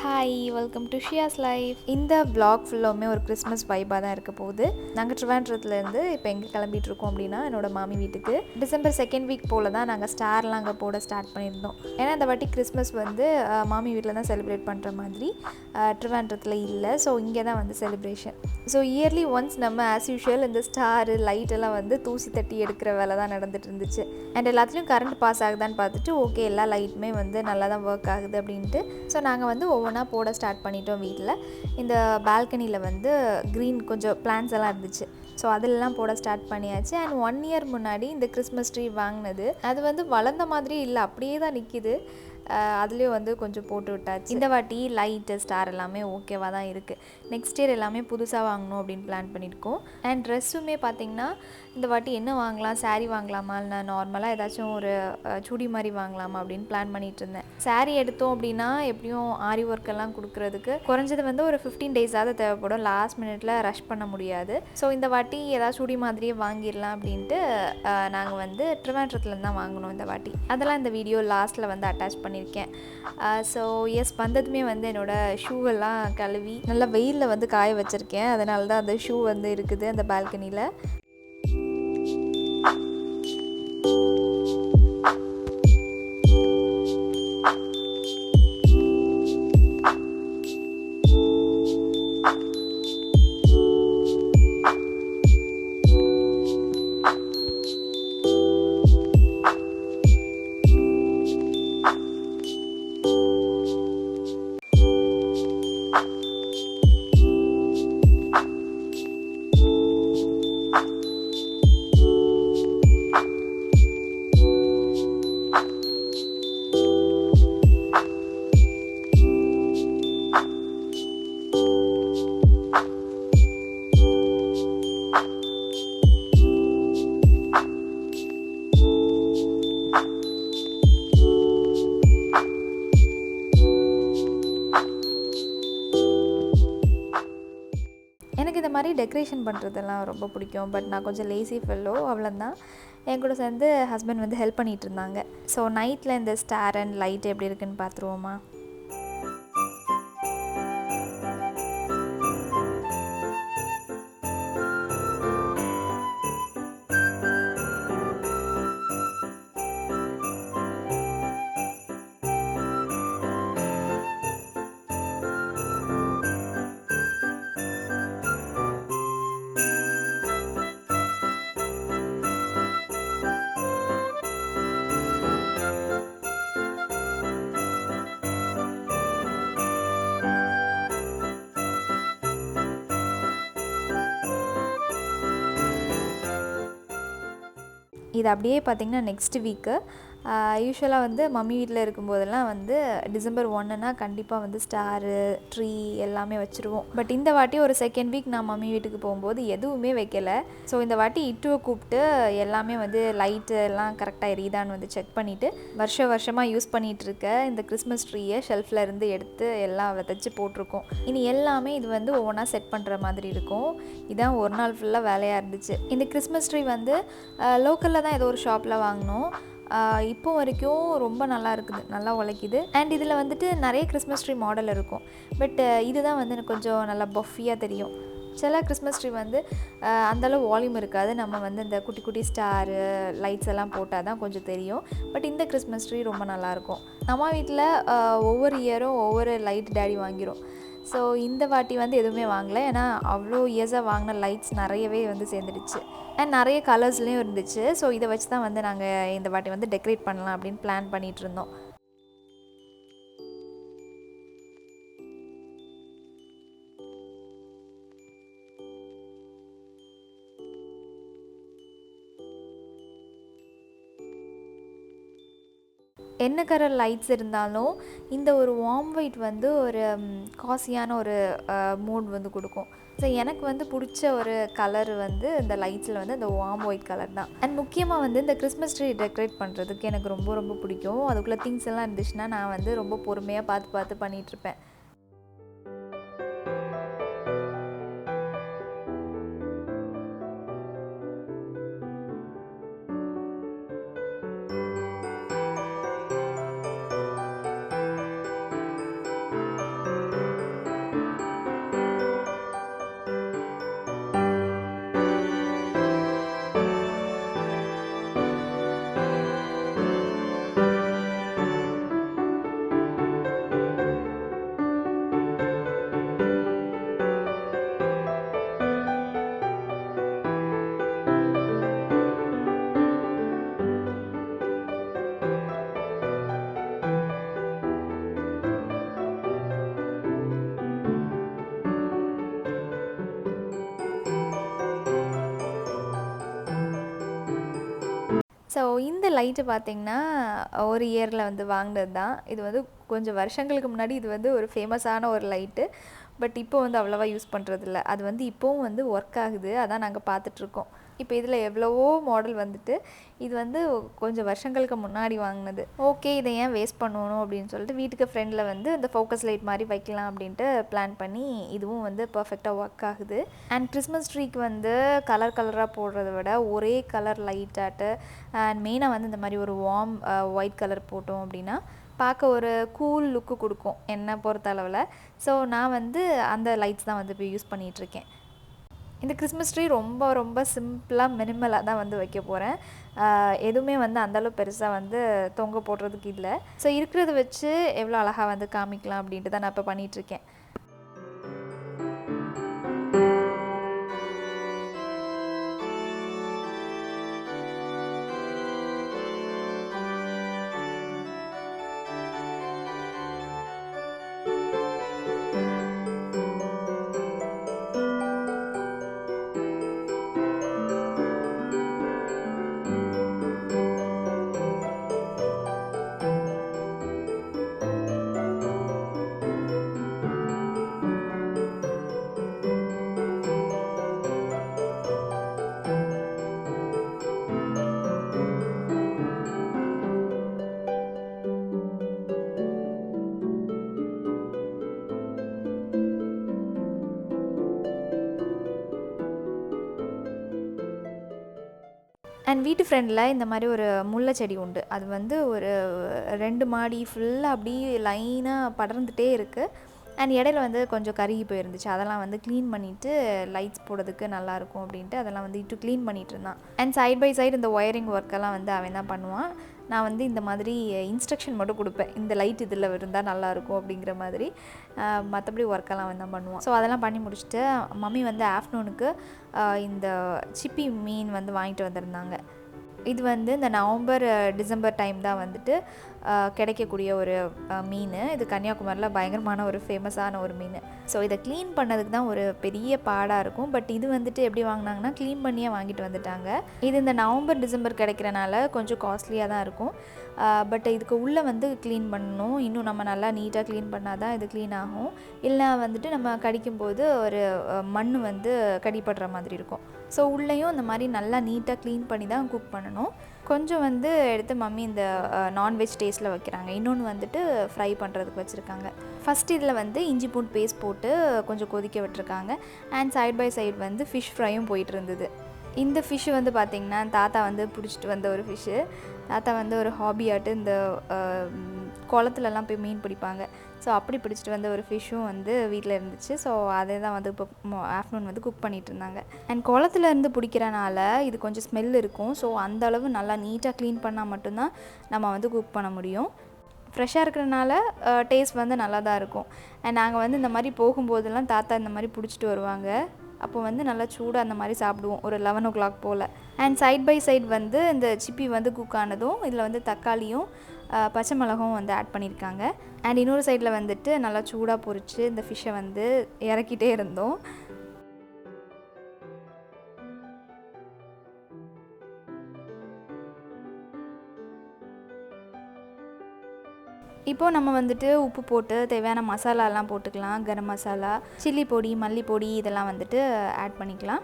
Hi, welcome to Shiya's life. இந்த vlog ஃபுல்லுமே ஒரு கிறிஸ்மஸ் வைப்பாக தான் இருக்க போகுது. நாங்கள் ட்ரிவாண்ட்ரத்துலேருந்து இப்போ எங்கே கிளம்பிட்டு இருக்கோம் அப்படின்னா என்னோடய மாமி வீட்டுக்கு. டிசம்பர் செகண்ட் வீக் போல் தான் நாங்கள் ஸ்டார்லாம் அங்கே போட ஸ்டார்ட் பண்ணியிருந்தோம். ஏன்னா இந்த வாட்டி கிறிஸ்மஸ் வந்து மாமி வீட்டில் தான் செலிப்ரேட் பண்ணுற மாதிரி ட்ரிவாண்ட்ரத்தில் இல்லை. ஸோ இங்கே தான் வந்து செலிப்ரேஷன். ஸோ இயர்லி ஒன்ஸ் நம்ம ஆஸ் யூஷுவல் இந்த ஸ்டாரு லைட்டெல்லாம் வந்து தூசி தட்டி எடுக்கிற வேலை தான் நடந்துட்டு இருந்துச்சு. அண்ட் எல்லாத்துலேயும் கரண்ட் பாஸ் ஆகுதான்னு பார்த்துட்டு ஓகே எல்லா லைட்டுமே வந்து நல்லா தான் ஒர்க் ஆகுது அப்படின்ட்டு ஸோ நாங்கள் வந்து ஒவ்வொன்றா போட ஸ்டார்ட் பண்ணிட்டோம். வீட்டில் இந்த பால்கனியில் வந்து க்ரீன் கொஞ்சம் பிளான்ஸ் எல்லாம் இருந்துச்சு. ஸோ அதிலெலாம் போட ஸ்டார்ட் பண்ணியாச்சு. அண்ட் 1 இயர் முன்னாடி இந்த கிறிஸ்மஸ் ட்ரீ வாங்கினது அது வந்து வளர்ந்த மாதிரி இல்லை, அப்படியே தான் நிற்கிது. அதுலேயும் வந்து கொஞ்சம் போட்டு விட்டாச்சு. இந்த வாட்டி லைட்டு ஸ்டார் எல்லாமே ஓகேவாக தான் இருக்குது. நெக்ஸ்ட் இயர் எல்லாமே புதுசாக வாங்கணும் அப்படின்னு பிளான் பண்ணியிருக்கோம். அண்ட் ட்ரெஸ்ஸுமே பார்த்திங்கன்னா இந்த வாட்டி என்ன வாங்கலாம், சாரீ வாங்கலாமா இல்லை நார்மலாக ஏதாச்சும் ஒரு சுடி மாதிரி வாங்கலாமா அப்படின்னு பிளான் பண்ணிகிட்டு இருந்தேன். சாரீ எடுத்தோம் அப்படின்னா எப்படியும் ஆரி ஒர்க்கெல்லாம் கொடுக்குறதுக்கு குறைஞ்சது வந்து ஒரு 15 டேஸாவது தேவைப்படும். லாஸ்ட் மினிட்ல ரஷ் பண்ண முடியாது. ஸோ இந்த வாட்டி ஏதாவது சுடி மாதிரியே வாங்கிடலாம் அப்படின்ட்டு நாங்கள் வந்து ட்ரிவாண்ட்ரத்துலேருந்து தான் வாங்கணும் இந்த வாட்டி. அதெல்லாம் இந்த வீடியோ லாஸ்ட்டில் வந்து அட்டாச் பண்ணியிருக்கேன். ஸோ எஸ், வந்ததுமே வந்து என்னோடய ஷூவெல்லாம் கழுவி நல்லா வெயிலில் வந்து காய வச்சுருக்கேன். அதனால தான் அந்த ஷூ வந்து இருக்குது அந்த பால்கனியில். எனக்கு இந்த மாதிரி டெக்கரேஷன் பண்ணுறதெல்லாம் ரொம்ப பிடிக்கும். பட் நான் கொஞ்சம் லேசி ஃபெல்லோ, அவ்வளோதான். என் கூட சேர்ந்து ஹஸ்பண்ட் வந்து ஹெல்ப் பண்ணிகிட்டு இருந்தாங்க. ஸோ நைட்டில் இந்த ஸ்டார் அண்ட் லைட் எப்படி இருக்குன்னு பார்த்துருவோமா. இது அப்படியே பார்த்திங்கன்னா நெக்ஸ்ட் வீக்கு யூஸ்வலாக வந்து மம்மி வீட்டில் இருக்கும்போதெல்லாம் வந்து டிசம்பர் 1னா கண்டிப்பாக வந்து ஸ்டாரு ட்ரீ எல்லாமே வச்சுருவோம். பட் இந்த வாட்டி ஒரு செகண்ட் வீக் நான் மம்மி வீட்டுக்கு போகும்போது எதுவுமே வைக்கலை. ஸோ இந்த வாட்டி இட்டுவை கூப்பிட்டு எல்லாமே வந்து லைட்டு எல்லாம் கரெக்டாக எரியுதான்னு வந்து செக் பண்ணிவிட்டு வருஷமாக யூஸ் பண்ணிகிட்ருக்க இந்த கிறிஸ்மஸ் ட்ரீயை ஷெல்ஃபில் இருந்து எடுத்து எல்லாம் விதைச்சி போட்டிருக்கோம். இனி எல்லாமே இது வந்து ஒவ்வொன்றா செட் பண்ணுற மாதிரி இருக்கும். இதான் ஒரு நாள் ஃபுல்லாக வேலையாக இருந்துச்சு. இந்த கிறிஸ்மஸ் ட்ரீ வந்து லோக்கலில் தான் ஏதோ ஒரு ஷாப்பில் வாங்கினோம். இப்போ வரைக்கும் ரொம்ப நல்லா இருக்குது, நல்லா உழைக்குது. அண்ட் இதில் வந்துட்டு நிறைய கிறிஸ்மஸ் ட்ரீ மாடல் இருக்கும். பட் இதுதான் வந்து எனக்கு கொஞ்சம் நல்லா பஃபியாக தெரியும். சில கிறிஸ்மஸ் ட்ரீ வந்து அந்தளவு வால்யூம் இருக்காது. நம்ம வந்து இந்த குட்டி குட்டி ஸ்டாரு லைட்ஸ் எல்லாம் போட்டால் தான் கொஞ்சம் தெரியும். பட் இந்த கிறிஸ்மஸ் ட்ரீ ரொம்ப நல்லாயிருக்கும். நம்ம வீட்டில் ஒவ்வொரு இயரும் ஒவ்வொரு லைட் டேடி வாங்கிடும். ஸோ இந்த வாட்டி வந்து எதுவுமே வாங்கலை. ஏன்னா அவ்வளோ இயர்ஸாக வாங்கின லைட்ஸ் நிறையவே வந்து சேர்ந்துடுச்சு. அண்ட் நிறைய கலர்ஸ்லேயும் இருந்துச்சு. ஸோ இதை வச்சு தான் வந்து நாங்கள் இந்த வாட்டி வந்து டெக்கரேட் பண்ணலாம் அப்படின்னு பிளான் பண்ணிகிட்டு இருந்தோம். என்ன கலர் லைட்ஸ் இருந்தாலும் இந்த ஒரு வார்ம் ஒயிட் வந்து ஒரு காசியான ஒரு மூட் வந்து கொடுக்கும். ஸோ எனக்கு வந்து பிடிச்ச ஒரு கலர் வந்து இந்த லைட்ஸில் வந்து இந்த வார்ம் ஒயிட் கலர் தான். அண்ட் முக்கியமாக வந்து இந்த கிறிஸ்மஸ் ட்ரீ டெக்கரேட் பண்ணுறதுக்கு எனக்கு ரொம்ப பிடிக்கும். அதுக்குள்ளே திங்ஸ் எல்லாம் இருந்துச்சுன்னா நான் வந்து ரொம்ப பொறுமையாக பார்த்து பண்ணிகிட்ருப்பேன். ஸோ இந்த லைட்டு பார்த்திங்கன்னா ஒரு இயரில் வந்து வாங்கினது தான். இது வந்து கொஞ்சம் வருஷங்களுக்கு முன்னாடி இது வந்து ஒரு ஃபேமஸான ஒரு லைட்டு. பட் இப்போ வந்து அவ்வளோவா யூஸ் பண்ணுறதில்ல. அது வந்து இப்போவும் வந்து ஒர்க் ஆகுது. அதான் நாங்கள் பார்த்துட்ருக்கோம். இப்போ இதில் எவ்வளவோ மாடல் வந்துட்டு இது வந்து கொஞ்சம் வருஷங்களுக்கு முன்னாடி வாங்கினது. ஓகே, இதை ஏன் வேஸ்ட் பண்ணணும் அப்படின்னு சொல்லிட்டு வீட்டுக்கு ஃப்ரெண்டில் வந்து இந்த ஃபோக்கஸ் லைட் மாதிரி வைக்கலாம் அப்படின்ட்டு பிளான் பண்ணி இதுவும் வந்து பர்ஃபெக்டாக ஒர்க் ஆகுது. அண்ட் கிறிஸ்மஸ் ட்ரீக்கு வந்து கலர் கலராக போடுறத விட ஒரே கலர் லைட்டாட்டு அண்ட் மெயினாக வந்து இந்த மாதிரி ஒரு வார்ம் ஒயிட் கலர் போட்டோம் அப்படின்னா பார்க்க ஒரு கூல் லுக்கு கொடுக்கும் என்னை பொறுத்த அளவில். ஸோ நான் வந்து அந்த லைட்ஸ் தான் வந்து இப்போ யூஸ் பண்ணிகிட்ருக்கேன். இந்த கிறிஸ்மஸ் ட்ரீ ரொம்ப ரொம்ப சிம்பிளாக மினிமலாக தான் வந்து வைக்க போகிறேன். எதுவுமே வந்து அந்தளவு பெருசாக வந்து தொங்க போடுறதுக்கு இல்லை. ஸோ இருக்கிறத வச்சு எவ்வளோ அழகாக வந்து காமிக்கலாம் அப்படின்ட்டு தான் நான் இப்போ பண்ணிகிட்ருக்கேன். அண்ட் வீட்டு ஃப்ரெண்டில் இந்த மாதிரி ஒரு முல்லை செடி உண்டு. அது வந்து ஒரு 2 மாடி ஃபுல்லாக அப்படியே லைனாக படர்ந்துகிட்டே இருக்குது. அண்ட் இடையில வந்து கொஞ்சம் கருகி போயிருந்துச்சு. அதெல்லாம் வந்து க்ளீன் பண்ணிவிட்டு லைட்ஸ் போடுறதுக்கு நல்லாயிருக்கும் அப்படின்ட்டு அதெல்லாம் வந்து இட்டு க்ளீன் பண்ணிகிட்டு இருந்தான். அண்ட் சைட் பை சைடு இந்த ஒயரிங் ஒர்க்கெல்லாம் வந்து அவன் தான் பண்ணுவான். நான் வந்து இந்த மாதிரி இன்ஸ்ட்ரக்ஷன் மட்டும் கொடுப்பேன், இந்த லைட் இதில் இருந்தால் நல்லாயிருக்கும் அப்படிங்கிற மாதிரி. மற்றபடி ஒர்க்கெல்லாம் அவன் தான் பண்ணுவான். ஸோ அதெல்லாம் பண்ணி முடிச்சுட்டு மம்மி வந்து ஆஃப்டர்நூனுக்கு இந்த சிப்பி மீன் வந்து வாங்கிட்டு வந்திருந்தாங்க. இது வந்து இந்த நவம்பர் டிசம்பர் டைம் தான் வந்துட்டு கிடைக்கக்கூடிய ஒரு மீன். இது கன்னியாகுமரியில் பயங்கரமான ஒரு ஃபேமஸான ஒரு மீன். ஸோ இதை க்ளீன் பண்ணதுக்கு தான் ஒரு பெரிய பாடாக இருக்கும். பட் இது வந்துட்டு எப்படி வாங்கினாங்கன்னா க்ளீன் பண்ணியே வாங்கிட்டு வந்துட்டாங்க. இது இந்த நவம்பர் டிசம்பர் கிடைக்கிறனால கொஞ்சம் காஸ்ட்லியாக தான் இருக்கும். பட் இதுக்கு உள்ளே வந்து க்ளீன் பண்ணணும். இன்னும் நம்ம நல்லா நீட்டாக க்ளீன் பண்ணால் தான் இது க்ளீன் ஆகும். இல்லை வந்துட்டு நம்ம கடிக்கும்போது ஒரு மண் வந்து கடிப்படுற மாதிரி இருக்கும். ஸோ உள்ளேயும் இந்த மாதிரி நல்லா நீட்டாக க்ளீன் பண்ணி தான் குக் பண்ணணும். கொஞ்சம் வந்து எடுத்து மம்மி இந்த நான்வெஜ் டேஸ்ட்டில் வைக்கிறாங்க. இன்னொன்று வந்துட்டு ஃப்ரை பண்ணுறதுக்கு வச்சுருக்காங்க. ஃபஸ்ட் இதில் வந்து இஞ்சி பூண்டு பேஸ்ட் போட்டு கொஞ்சம் கொதிக்க விட்டுருக்காங்க. அண்ட் சைட் பை சைடு வந்து ஃபிஷ் ஃப்ரையும் போயிட்டு இருந்தது. இந்த ஃபிஷ்ஷு வந்து பார்த்திங்கன்னா தாத்தா வந்து பிடிச்சிட்டு வந்த ஒரு ஃபிஷ்ஷு. தாத்தா வந்து ஒரு ஹாபியாட்டு இந்த குளத்துலலாம் போய் மீன் பிடிப்பாங்க. ஸோ அப்படி பிடிச்சிட்டு வந்த ஒரு ஃபிஷ்ஷும் வந்து வீட்டில் இருந்துச்சு. ஸோ அதே தான் வந்து இப்போ ஆஃப்டர்நூன் வந்து குக் பண்ணிகிட்டு இருந்தாங்க. அண்ட் குளத்துலேருந்து பிடிக்கிறனால இது கொஞ்சம் ஸ்மெல் இருக்கும். ஸோ அந்தளவு நல்லா நீட்டாக க்ளீன் பண்ணால் மட்டும்தான் நம்ம வந்து குக் பண்ண முடியும். ஃப்ரெஷ்ஷாக இருக்கிறனால டேஸ்ட் வந்து நல்லா தான் இருக்கும். அண்ட் நாங்கள் வந்து இந்த மாதிரி போகும்போதெல்லாம் தாத்தா இந்த மாதிரி பிடிச்சிட்டு வருவாங்க. அப்போ வந்து நல்லா சூடாக அந்த மாதிரி சாப்பிடுவோம் ஒரு 11 o'clock போல். அண்ட் சைட் பை சைடு வந்து இந்த சிப்பி வந்து குக் ஆனதும் இதில் வந்து தக்காளியும் பச்சை மிளகும் வந்து ஆட் பண்ணியிருக்காங்க. அண்ட் இன்னொரு சைடில் வந்துட்டு நல்லா சூடாக பொரித்து இந்த ஃபிஷ்ஷை வந்து இறக்கிட்டே இருந்தோம். இப்போது நம்ம வந்துட்டு உப்பு போட்டு தேவையான மசாலாலாம் போட்டுக்கலாம். கரம் மசாலா, சில்லி பொடி, மல்லி பொடி இதெல்லாம் வந்துட்டு ஆட் பண்ணிக்கலாம்.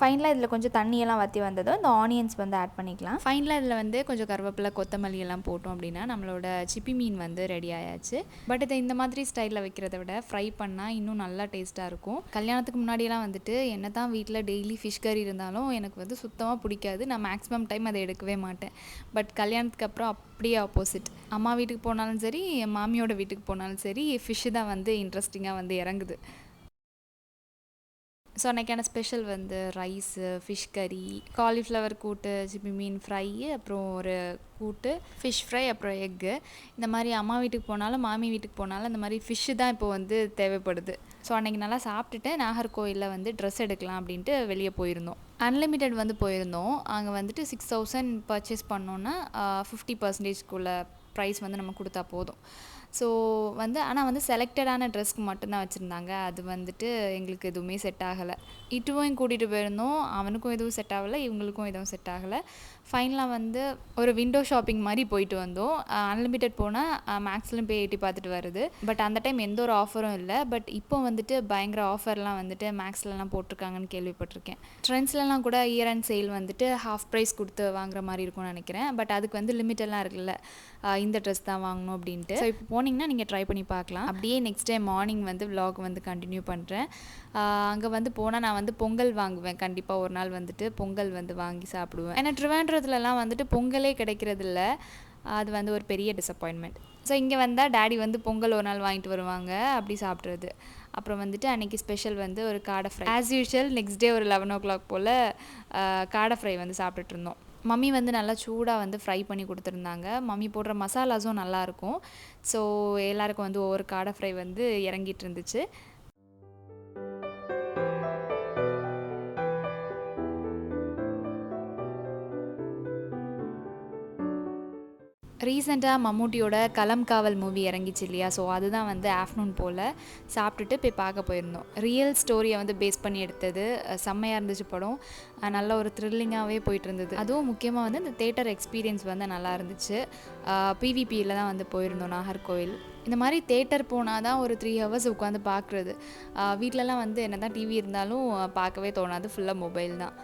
ஃபைனலாக இதில் கொஞ்சம் தண்ணியெல்லாம் வற்றி வந்ததும் இந்த ஆனியன்ஸ் வந்து ஆட் பண்ணிக்கலாம். ஃபைனலாக இதில் வந்து கொஞ்சம் கருவேப்பிலை, கொத்தமல்லி எல்லாம் போட்டோம் அப்படின்னா நம்மளோட சிப்பி மீன் வந்து ரெடி ஆயாச்சு. பட் இதை இந்த மாதிரி ஸ்டைலில் வைக்கிறத விட ஃப்ரை பண்ணால் இன்னும் நல்லா டேஸ்ட்டாக இருக்கும். கல்யாணத்துக்கு முன்னாடியெல்லாம் வந்துட்டு என்ன தான் வீட்டில் டெய்லி ஃபிஷ் கறி இருந்தாலும் எனக்கு வந்து சுத்தமாக பிடிக்காது. நான் மேக்ஸிமம் டைம் அதை எடுக்கவே மாட்டேன். பட் கல்யாணத்துக்கு அப்புறம் அப்படியே ஆப்போசிட். அம்மா வீட்டுக்கு போனாலும் சரி, என் மாமியோட வீட்டுக்கு போனாலும் சரி, ஃபிஷ்ஷு தான் வந்து இன்ட்ரெஸ்டிங்காக வந்து இறங்குது. ஸோ அன்றைக்கான ஸ்பெஷல் வந்து ரைஸு, ஃபிஷ் கறி, காலிஃப்ளவர் கூட்டு, சிப்பி மீன் ஃப்ரை, அப்புறம் ஒரு கூட்டு, ஃபிஷ் ஃப்ரை, அப்புறம் எக்கு. இந்த மாதிரி அம்மா வீட்டுக்கு போனாலும் மாமி வீட்டுக்கு போனாலும் இந்த மாதிரி ஃபிஷ்ஷு தான் இப்போ வந்து தேவைப்படுது. ஸோ அன்றைக்கி நல்லா சாப்பிட்டுட்டு நாகர்கோயிலில் வந்து ட்ரெஸ் எடுக்கலாம் அப்படின்ட்டு வெளியே போயிருந்தோம். அன்லிமிட்டெட் வந்து போயிருந்தோம். அங்கே வந்துட்டு 6000 பர்ச்சேஸ் பண்ணோன்னா 50%க்குள்ள ப்ரைஸ் வந்து நம்ம கொடுத்தா போதும். ஸோ வந்து ஆனால் வந்து செலக்டடான ட்ரெஸ்க்கு மட்டும்தான் வச்சுருந்தாங்க. அது வந்துட்டு எங்களுக்கு எதுவுமே செட் ஆகலை. இட்டுவும் கூட்டிகிட்டு போயிருந்தோம். அவனுக்கும் எதுவும் செட் ஆகலை, இவங்களுக்கும் எதுவும் செட் ஆகலை. ஃபைனலாக வந்து ஒரு விண்டோ ஷாப்பிங் மாதிரி போயிட்டு வந்தோம். அன்லிமிட்டெட் போனால் மேக்ஸ்லையும் போய் எட்டி பார்த்துட்டு வருது. பட் அந்த டைம் எந்த ஒரு ஆஃபரும் இல்லை. பட் இப்போ வந்துட்டு பயங்கர ஆஃபர்லாம் வந்துட்டு மேக்ஸ்லலாம் போட்டிருக்காங்கன்னு கேள்விப்பட்டிருக்கேன். ட்ரெண்ட்ஸ்லலாம் கூட இயர் அண்ட் சேல் வந்துட்டு ஹாஃப் ப்ரைஸ் கொடுத்து வாங்குற மாதிரி இருக்கும்னு நினைக்கிறேன். பட் அதுக்கு வந்து லிமிட்டெல்லாம் இருக்குல்ல, இந்த ட்ரெஸ் தான் வாங்கணும் அப்படின்ட்டு. ஸோ இப்போ போனீங்கன்னா நீங்கள் ட்ரை பண்ணி பார்க்கலாம். அப்படியே நெக்ஸ்ட் டே மார்னிங் வந்து விலாக் வந்து கண்டினியூ பண்ணுறேன். அங்கே வந்து போனால் நான் வந்து பொங்கல் வாங்குவேன். கண்டிப்பாக ஒரு நாள் வந்துட்டு பொங்கல் வந்து வாங்கி சாப்பிடுவேன். ஏன்னா ட்ரிவாண்ட்ரத்துலலாம் வந்துட்டு பொங்கலே கிடைக்கிறதில்ல. அது வந்து ஒரு பெரிய டிசப்பாயின்மெண்ட். ஸோ இங்கே வந்தால் டேடி வந்து பொங்கல் ஒரு நாள் வாங்கிட்டு வருவாங்க, அப்படி சாப்பிட்றது. அப்புறம் வந்துட்டு அன்றைக்கி ஸ்பெஷல் வந்து ஒரு காடை fry. As usual next day ஒரு 11 o'clock போல் காடை ஃப்ரை வந்து சாப்பிட்டுட்டு இருந்தோம். மம்மி வந்து நல்லா சூடாக வந்து ஃப்ரை பண்ணி கொடுத்துருந்தாங்க. மம்மி போடுற மசாலாஸும் நல்லாயிருக்கும். ஸோ எல்லாேருக்கும் வந்து ஒவ்வொரு காடை ஃப்ரை வந்து இறங்கிட்டு இருந்துச்சு. ரீசெண்டாக மம்மூட்டியோட களம் காவல் மூவி இறங்கிச்சு இல்லையா? ஸோ அதுதான் வந்து ஆஃப்டர்நூன் போல் சாப்பிட்டுட்டு போய் பார்க்க போயிருந்தோம். ரியல் ஸ்டோரியை வந்து பேஸ் பண்ணி எடுத்தது. செம்மையாக இருந்துச்சு படம். நல்ல ஒரு த்ரில்லிங்காகவே போயிட்டு இருந்தது. அதுவும் முக்கியமாக வந்து இந்த தேட்டர் எக்ஸ்பீரியன்ஸ் வந்து நல்லா இருந்துச்சு. பிவிபியில் தான் வந்து போயிருந்தோம், நாகர்கோவில். இந்த மாதிரி தேட்டர் போனால் தான் ஒரு 3 hours உட்காந்து பார்க்குறது. வீட்டிலலாம் வந்து என்ன தான் டிவி இருந்தாலும் பார்க்கவே தோணாது, ஃபுல்லாக மொபைல் தான்.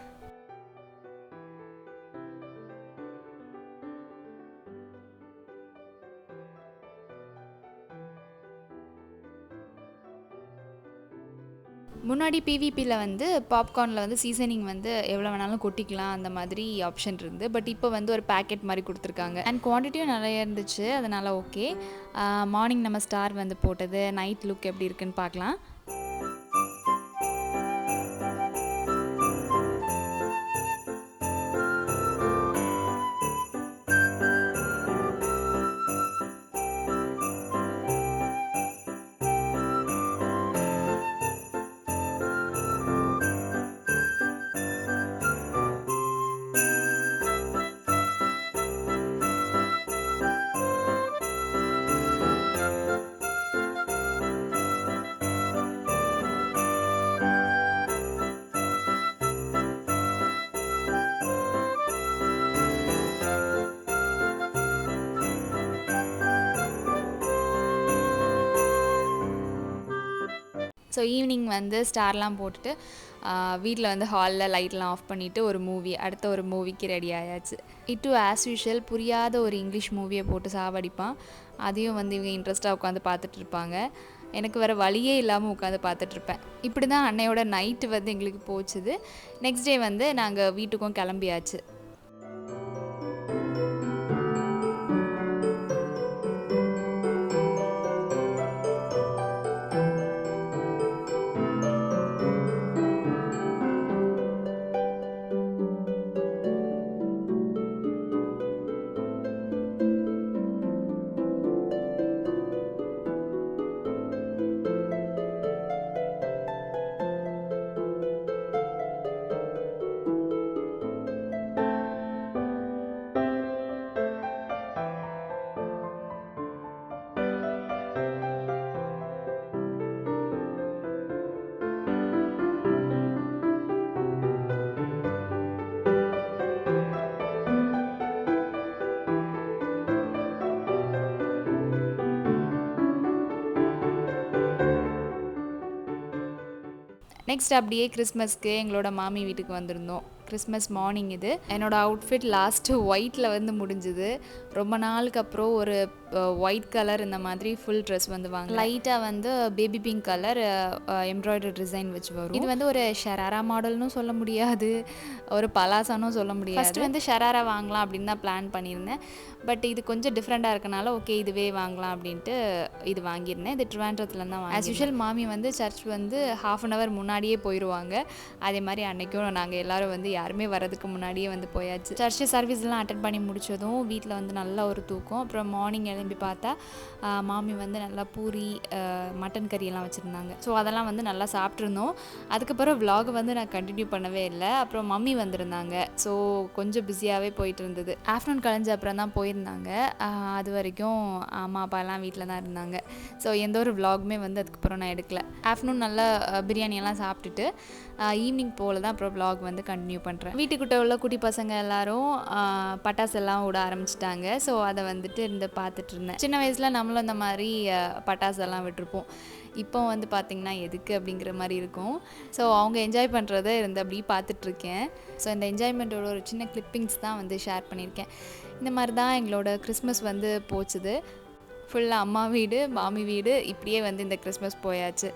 முன்னாடி பிவிபியில் வந்து பாப்கார்னில் வந்து சீசனிங் வந்து எவ்வளோ வேணாலும் கொட்டிக்கலாம், அந்த மாதிரி ஆப்ஷன் இருந்து. பட் இப்போ வந்து ஒரு பேக்கெட் மாதிரி கொடுத்துருக்காங்க. அண்ட் குவான்டிட்டியும் நிறைய இருந்துச்சு, அதனால் ஓகே. மார்னிங் நம்ம ஸ்டார் வந்து போட்டது, நைட் லுக் எப்படி இருக்குன்னு பார்க்கலாம். ஸோ ஈவினிங் வந்து ஸ்டார்லாம் போட்டுட்டு வீட்டில் வந்து ஹாலில் லைட்லாம் ஆஃப் பண்ணிவிட்டு அடுத்த ஒரு மூவிக்கு ரெடி ஆயாச்சு. இட்டு ஆஸ் யூஷுவல் புரியாத ஒரு இங்கிலீஷ் மூவியை போட்டு சாவடிப்பான். அதையும் வந்து இவங்க இன்ட்ரெஸ்ட்டாக உட்காந்து பார்த்துட்டு இருப்பாங்க. எனக்கு வேறு வழியே இல்லாமல் உட்காந்து பார்த்துட்ருப்பேன். இப்படி தான் அன்னையோட நைட்டு வந்து எங்களுக்கு போச்சுது. நெக்ஸ்ட் டே வந்து நாங்கள் வீட்டுக்கும் கிளம்பியாச்சு. நெக்ஸ்ட் அப்படியே கிறிஸ்மஸ்க்கு எங்களோட மாமி வீட்டுக்கு வந்திருந்தோம். கிறிஸ்மஸ் மார்னிங் இது. என்னோடய அவுட்ஃபிட் லாஸ்ட்டு ஒயிட்டில் வந்து முடிஞ்சுது. ரொம்ப நாளுக்கு அப்புறம் ஒரு ஒயிட் கலர் இந்த மாதிரி ஃபுல் ட்ரெஸ் வந்து வாங்க. லைட்டாக வந்து baby pink colour embroidery design வச்சு வரும். இது வந்து ஒரு ஷராரா மாடல்னு சொல்ல முடியாது, ஒரு பலாசானும் சொல்ல முடியாது. ஃபஸ்ட்டு வந்து ஷராரா வாங்கலாம் அப்படின்னு தான் பிளான் பண்ணியிருந்தேன். பட் இது கொஞ்சம் டிஃப்ரெண்ட்டாக இருக்கனால ஓகே இதுவே வாங்கலாம் அப்படின்ட்டு இது வாங்கியிருந்தேன். இது ட்ரிவாண்ட்ரத்தில் தான் வாங்கி. ஆஸ் யூஷுவல் மாமி வந்து சர்ச் வந்து ½ அன் ஹவர் முன்னாடியே போயிடுவாங்க. அதே மாதிரி அன்றைக்கும் நாங்கள் எல்லோரும் வந்து யாருமே வரதுக்கு முன்னாடியே வந்து போயாச்சு. சர்ச்சு சர்வீஸ்லாம் அட்டன் பண்ணி முடித்ததும் வீட்டில் வந்து நல்ல ஒரு தூக்கம். அப்புறம் மார்னிங் எழும்பி பார்த்தா மாமி வந்து நல்லா பூரி மட்டன் கறியெல்லாம் வச்சுருந்தாங்க. ஸோ அதெல்லாம் வந்து நல்லா சாப்பிட்ருந்தோம். அதுக்கப்புறம் vlog வந்து நான் கண்டினியூ பண்ணவே இல்லை. அப்புறம் மம்மி வந்திருந்தாங்க. ஸோ கொஞ்சம் பிஸியாகவே போயிட்டு இருந்தது. ஆஃப்டர்நூன் கழிஞ்ச அப்புறம் தான் போயிருந்தாங்க. அது வரைக்கும் அம்மா அப்பாலாம் வீட்டில் தான் இருந்தாங்க. ஸோ எந்த ஒரு vlogமே வந்து அதுக்கப்புறம் நான் எடுக்கல. ஆஃப்டர்நூன் நல்லா பிரியாணியெல்லாம் சாப்பிட்டுட்டு ஈவினிங் போல் தான் அப்புறம் vlog வந்து கண்டினியூ பண்ணுறேன். வீட்டுக்கிட்ட உள்ள குட்டி பசங்க எல்லாரும் பட்டாசெல்லாம் விட ஆரம்பிச்சிட்டாங்க. ஸோ அதை வந்துட்டு இருந்து பார்த்துட்டு இருந்தேன். சின்ன வயசில் நம்மளும் இந்த மாதிரி பட்டாசெல்லாம் விட்டுருப்போம். இப்போ வந்து பார்த்திங்கன்னா எதுக்கு அப்படிங்கிற மாதிரி இருக்கும். ஸோ அவங்க என்ஜாய் பண்ணுறதை இருந்து அப்படி பார்த்துட்ருக்கேன். ஸோ இந்த என்ஜாய்மெண்ட்டோட ஒரு சின்ன கிளிப்பிங்ஸ் தான் வந்து ஷேர் பண்ணியிருக்கேன். இந்த மாதிரி தான் எங்களோட கிறிஸ்மஸ் வந்து போச்சுது. ஃபுல்லாக அம்மா வீடு மாமி வீடு இப்படியே வந்து இந்த கிறிஸ்மஸ் போயாச்சு.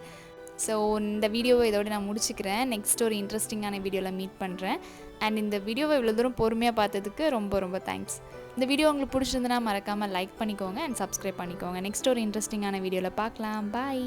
ஸோ இந்த வீடியோவை இதோட நான் முடிச்சுக்கிறேன். நெக்ஸ்ட் ஒரு இன்ட்ரெஸ்டிங்கான வீடியோவில் மீட் பண்ணுறேன். அண்ட் இந்த வீடியோவை இவ்வளோ தூரம் பொறுமையாக பார்த்ததுக்கு ரொம்ப ரொம்ப தேங்க்ஸ். இந்த வீடியோ உங்களுக்கு பிடிச்சிருந்துன்னா மறக்காமல் லைக் பண்ணிக்கோங்க அண்ட் சப்ஸ்கிரைப் பண்ணிக்கோங்க. நெக்ஸ்ட் ஒரு இன்ட்ரெஸ்டிங்கான வீடியோவில் பார்க்கலாம். பாய்.